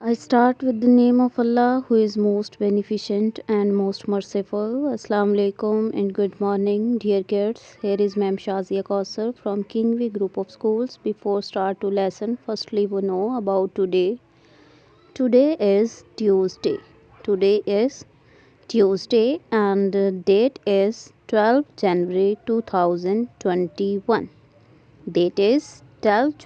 I start with the name of Allah, who is most beneficent and most merciful. Assalamu alaikum and good morning, dear kids. Here is Ma'am Shazia Kausar from Kingwe Group of Schools. Before start to lesson, firstly we know about today. Today is Tuesday. Today is Tuesday and the date is 12 January 2021. Date is 12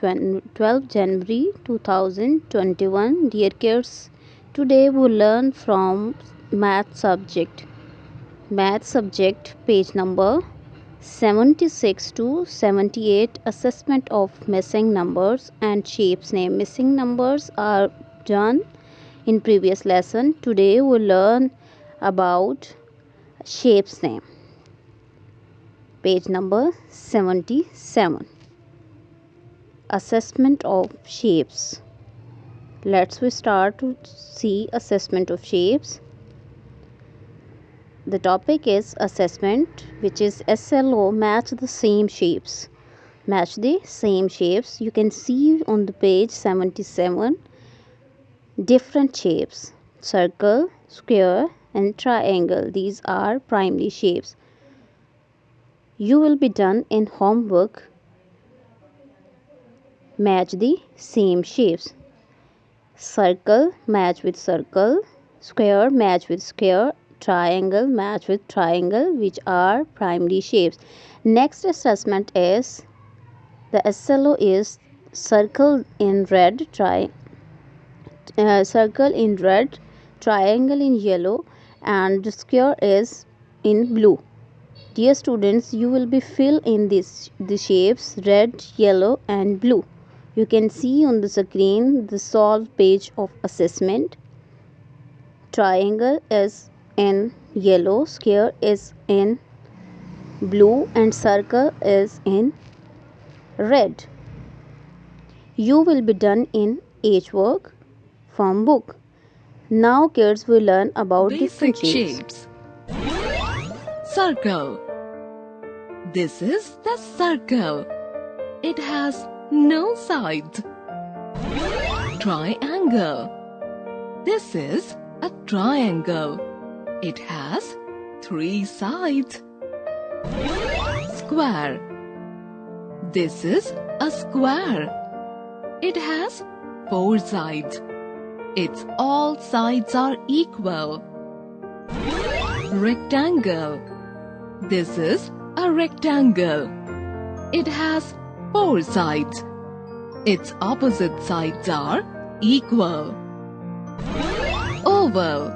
January 2021. Dear kids, today we learn from math subject. Math subject page number 76 to 78, assessment of missing numbers and shapes name. Missing numbers are done in previous lesson. Today we learn about shapes name. Page number 77. Assessment of shapes. Let's we start to see assessment of shapes. The topic is assessment, which is SLO, match the same shapes. Match the same shapes. You can see on the page 77 different shapes: circle, square and triangle. These are primary shapes. You will be done in homework. Match the same shapes. Circle match with circle, square match with square, triangle match with triangle, which are primary shapes. Next assessment is the SLO is circle in red, circle in red, triangle in yellow and square is in blue. Dear students, you will be fill in the shapes red, yellow and blue. You can see on the screen the solve page of assessment. Triangle is in yellow, square is in blue and circle is in red. You will be done in each work from book. Now kids will learn about different shapes. Circle. This is the circle. It has no sides. Triangle. This is a triangle. It has 3 sides. Square. This is a square. It has 4 sides. Its all sides are equal. Rectangle. This is a rectangle. It has 4 sides. Its opposite sides are equal. Oval.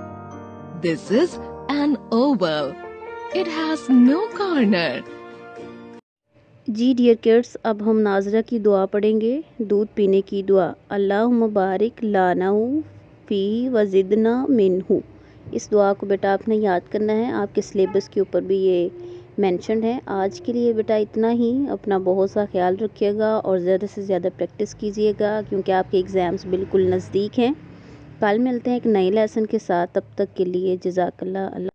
This is an oval. It has no corner. जी dear kids, अब हम नाजरा की दुआ पढ़ेंगे, दूध पीने की दुआ। अल्लाहुम्मा बारिक लानाहु फी वज़िदना मिनहु। इस दुआ को बेटा आपने याद करना है, आपके सिलेबस के ऊपर भी ये मेंशन है। आज के लिए बेटा इतना ही। अपना बहुत सा ख्याल रखिएगा और ज़्यादा से ज़्यादा प्रैक्टिस कीजिएगा, क्योंकि आपके एग्ज़ाम्स बिल्कुल नज़दीक हैं। कल मिलते हैं एक नए लेसन के साथ। तब तक के लिए जज़ाकल्लाह।